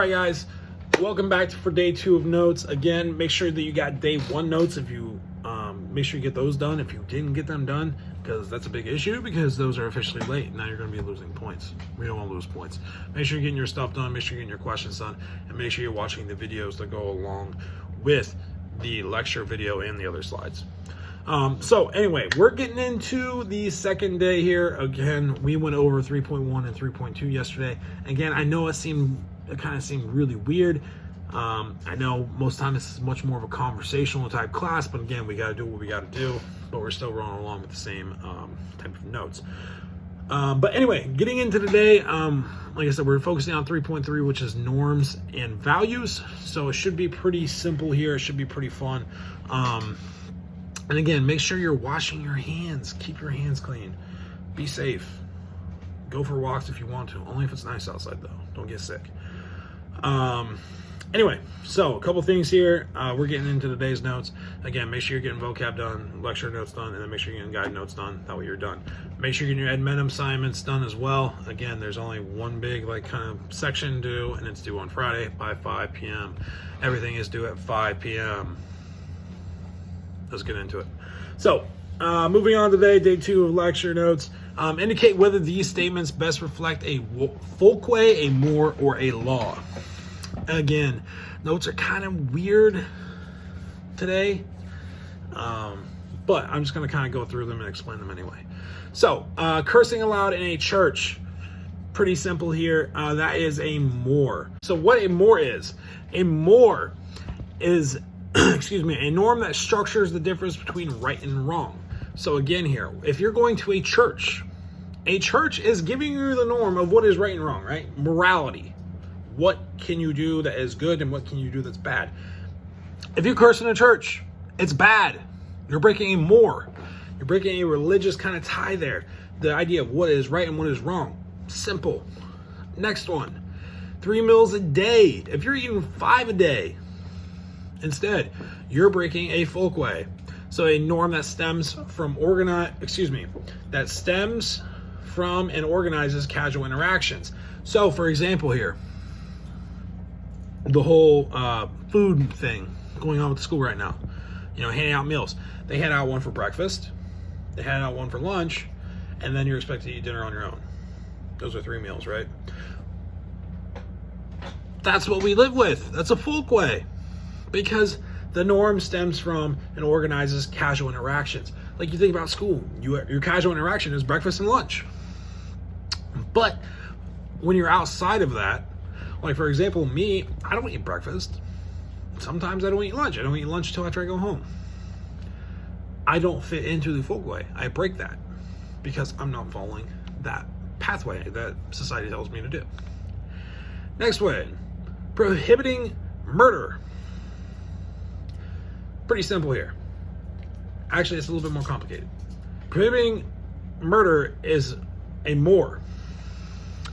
right, guys, welcome back for day 2 of notes. Again, make sure that you got day 1 notes. If you make sure you get those done if you didn't get them done, because that's a big issue, because those are officially late. Now you're going to be losing points. We don't want to lose points. Make sure you're getting your stuff done, make sure you're getting your questions done, and make sure you're watching the videos that go along with the lecture video and the other slides. So anyway, we're getting into the second day here. Again, we went over 3.1 and 3.2 yesterday. Again, I know it kind of seemed really weird. I know most times this is much more of a conversational type class, but again, we got to do what we got to do, but we're still rolling along with the same type of notes. But anyway, getting into today, like I said, we're focusing on 3.3, which is norms and values. So it should be pretty simple here. It should be pretty fun. And again, make sure you're washing your hands. Keep your hands clean. Be safe. Go for walks if you want to. Only if it's nice outside, though. Don't get sick. Anyway, so a couple things here. We're getting into today's notes. Again, make sure you're getting vocab done, lecture notes done, and then make sure you're getting guide notes done. That way you're done. Make sure you're getting your admin assignments done as well. Again, there's only one big kind of section due, and it's due on Friday by 5 p.m. Everything is due at 5 p.m. Let's get into it. So, moving on today, day 2 of lecture notes. Indicate whether these statements best reflect a folkway, a more, or a law. Again, notes are kind of weird today, but I'm just going to kind of go through them and explain them anyway. So, cursing aloud in a church. Pretty simple here. That is a more. So what a more is a norm that structures the difference between right and wrong. So again here, if you're going to a church is giving you the norm of what is right and wrong, right? Morality. What can you do that is good and what can you do that's bad? If you curse in a church, it's bad. You're breaking a more. You're breaking a religious kind of tie there. The idea of what is right and what is wrong. Simple. Next one. 3 meals a day. If you're eating 5 a day, instead, you're breaking a folkway. So a norm that stems from and organizes casual interactions. So for example here, the whole food thing going on with the school right now, handing out meals. They hand out one for breakfast, they hand out one for lunch, and then you're expected to eat dinner on your own. Those are 3 meals, right? That's what we live with. That's a folkway. Because the norm stems from and organizes casual interactions. Like you think about school, your casual interaction is breakfast and lunch. But when you're outside of that, like for example, me, I don't eat breakfast. Sometimes I don't eat lunch. I don't eat lunch until after I go home. I don't fit into the folkway. I break that because I'm not following that pathway that society tells me to do. Next way, prohibiting murder. Pretty simple here. Actually, it's a little bit more complicated. Prohibiting murder is a more.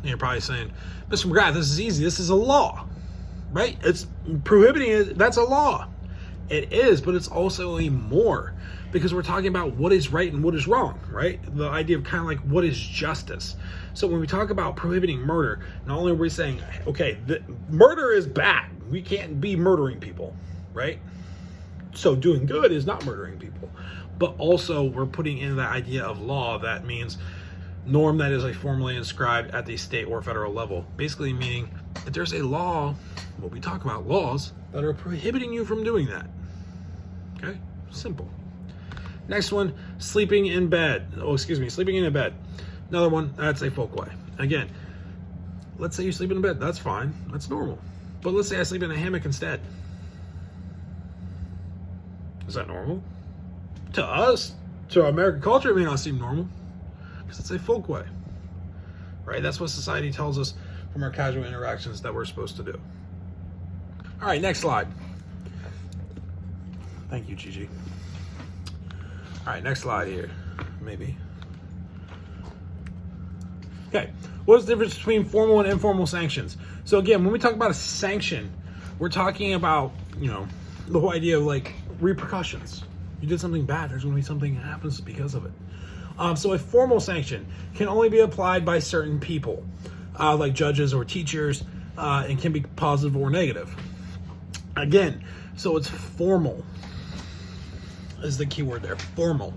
And you're probably saying, Mr. McGrath, this is easy. This is a law, right? It's prohibiting it. That's a law. It is, but it's also a more, because we're talking about what is right and what is wrong, right? The idea of kind of like what is justice. So when we talk about prohibiting murder, not only are we saying, okay, murder is bad. We can't be murdering people, right? So doing good is not murdering people, but also we're putting in the idea of law. That means norm that is formally inscribed at the state or federal level. Basically meaning if there's a law, what we talk about, laws that are prohibiting you from doing that. Okay, simple. Next one, sleeping in bed. Sleeping in a bed. Another one, that's a folkway. Again, let's say you sleep in a bed. That's fine. That's normal. But let's say I sleep in a hammock instead. Is that normal? To us, to our American culture, it may not seem normal because it's a folkway, right? That's what society tells us from our casual interactions that we're supposed to do. All right, next slide. Thank you, Gigi. All right, next slide here, maybe. Okay, what is the difference between formal and informal sanctions? So again, when we talk about a sanction, we're talking about, the whole idea of repercussions. You did something bad, there's going to be something that happens because of it. So a formal sanction can only be applied by certain people, like judges or teachers. and can be positive or negative. Again, so it's formal is the key word there, formal,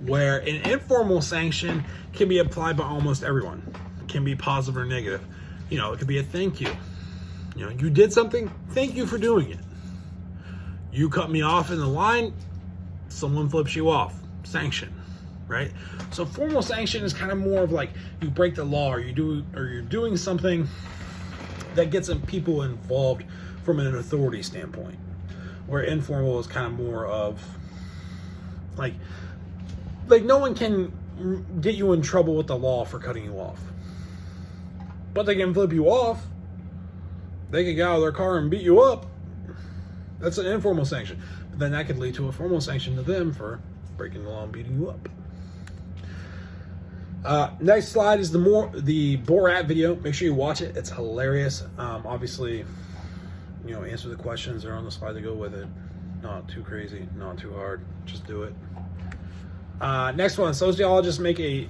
where an informal sanction can be applied by almost everyone. It can be positive or negative. It could be a thank you. You did something, thank you for doing it. You cut me off in the line, someone flips you off, sanction, right? So formal sanction is kind of more of like you break the law, or you're doing something that gets people involved from an authority standpoint, where informal is kind of more of like no one can get you in trouble with the law for cutting you off, but they can flip you off. They can get out of their car and beat you up. That's an informal sanction. But then that could lead to a formal sanction to them for breaking the law and beating you up. Next slide is the Borat video. Make sure you watch it. It's hilarious. Obviously, answer the questions that are on the slide to go with it. Not too crazy, not too hard. Just do it. Next one, sociologists make a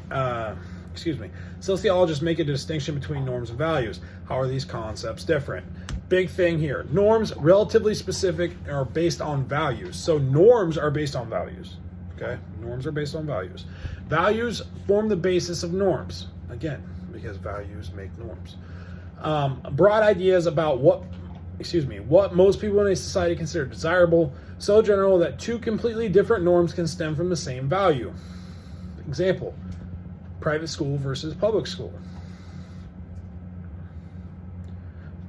distinction between norms and values. How are these concepts different? Big thing here. Norms, relatively specific, are based on values. So norms are based on values. Okay? Norms are based on values. Values form the basis of norms. Again, because values make norms. Broad ideas about what most people in a society consider desirable, so general that two completely different norms can stem from the same value. Example, private school versus public school.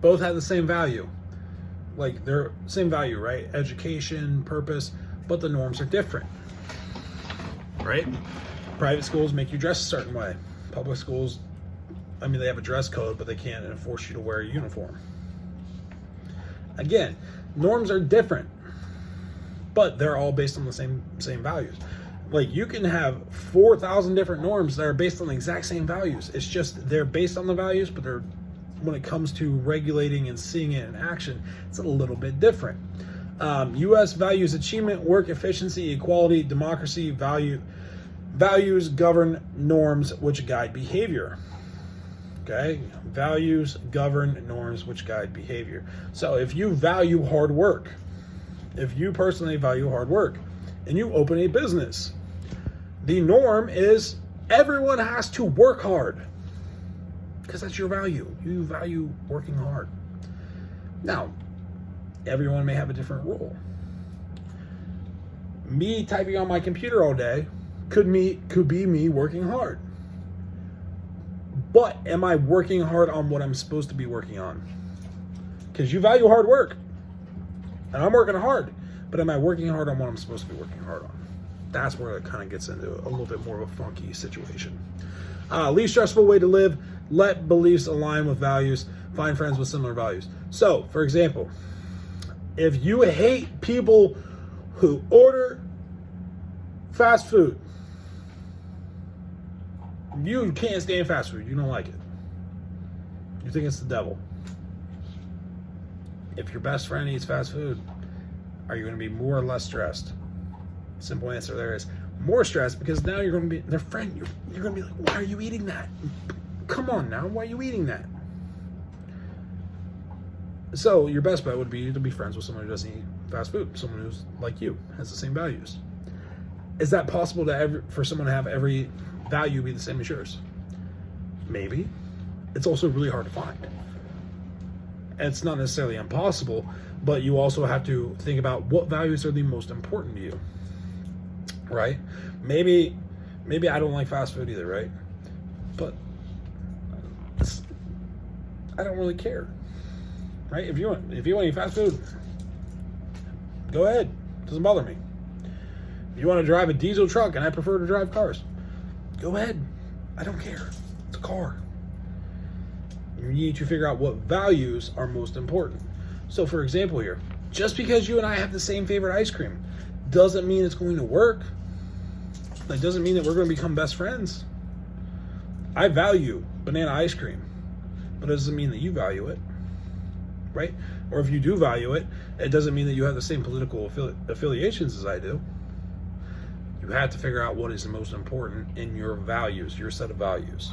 Both have the same value. Like, they're same value, right? Education, purpose, but the norms are different, right? Private schools make you dress a certain way. Public schools, they have a dress code, but they can't enforce you to wear a uniform. Again, norms are different, but they're all based on the same values. Like, you can have 4,000 different norms that are based on the exact same values. It's just they're based on the values, but when it comes to regulating and seeing it in action, it's a little bit different. U.S. values achievement, work efficiency, equality, democracy, values govern norms which guide behavior. Okay? Values govern norms which guide behavior. So if you value hard work, if you personally value hard work, and you open a business, the norm is everyone has to work hard. Because that's your value. You value working hard. Now, everyone may have a different role. Me typing on my computer all day could be me working hard. But am I working hard on what I'm supposed to be working on? Because you value hard work. And I'm working hard. But am I working hard on what I'm supposed to be working hard on? That's where it kind of gets into a little bit more of a funky situation. Least stressful way to live. Let beliefs align with values. Find friends with similar values. So, for example, if you hate people who order fast food, you can't stand fast food. You don't like it. You think it's the devil. If your best friend eats fast food, are you going to be more or less stressed? Simple answer there is more stressed, because now you're going to be their friend. You're going to be like, why are you eating that? Come on now, why are you eating that? So your best bet would be to be friends with someone who doesn't eat fast food, someone who's like you, has the same values. Is that possible for someone to have every value be the same as yours? Maybe. It's also really hard to find. It's not necessarily impossible, but you also have to think about what values are the most important to you, right? Maybe I don't like fast food either, right? But I don't really care, right? If you want to eat fast food, go ahead. It doesn't bother me. If you want to drive a diesel truck and I prefer to drive cars, go ahead. I don't care. It's a car. You need to figure out what values are most important. So, for example here, just because you and I have the same favorite ice cream doesn't mean it's going to work. That doesn't mean that we're going to become best friends. I value banana ice cream, but it doesn't mean that you value it, right? Or if you do value it, it doesn't mean that you have the same political affiliations as I do. You have to figure out what is the most important in your values, your set of values.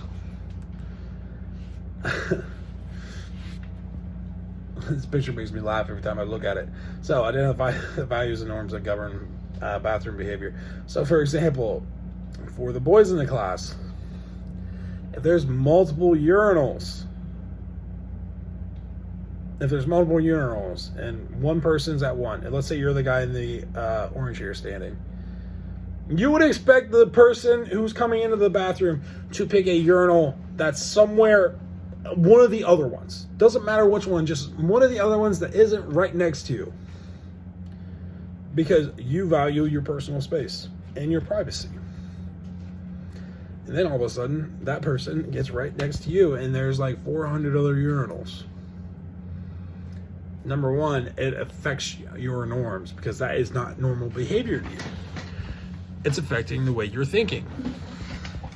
This picture makes me laugh every time I look at it. So identify the values and norms that govern bathroom behavior. So for example, for the boys in the class, if there's multiple urinals, and one person's at one, and let's say you're the guy in the orange chair standing, you would expect the person who's coming into the bathroom to pick a urinal that's somewhere, one of the other ones. Doesn't matter which one, just one of the other ones that isn't right next to you. Because you value your personal space and your privacy. And then all of a sudden, that person gets right next to you and there's like 400 other urinals. Number one, it affects your norms because that is not normal behavior to you. It's affecting the way you're thinking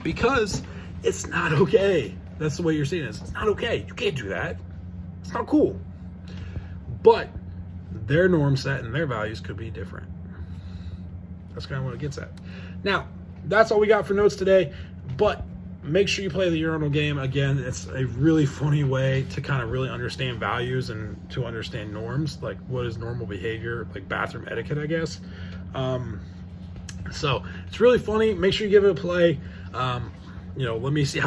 because it's not okay. That's the way you're seeing it. It's not okay. You can't do that. It's not cool. But their norm set and their values could be different. That's kind of what it gets at. Now, that's all we got for notes today, but make sure you play the urinal game. Again, it's a really funny way to kind of really understand values and to understand norms, like what is normal behavior, like bathroom etiquette, I guess. So it's really funny. Make sure you give it a play. Let me see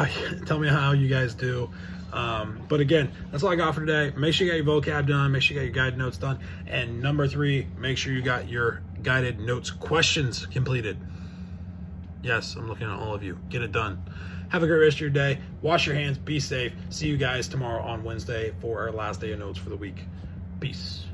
tell me how you guys do. But again, that's all I got for today. Make sure you got your vocab done. Make sure you got your guided notes done. And number 3, make sure you got your guided notes questions completed. Yes, I'm looking at all of you. Get it done. Have a great rest of your day. Wash your hands. Be safe. See you guys tomorrow on Wednesday for our last day of notes for the week. Peace.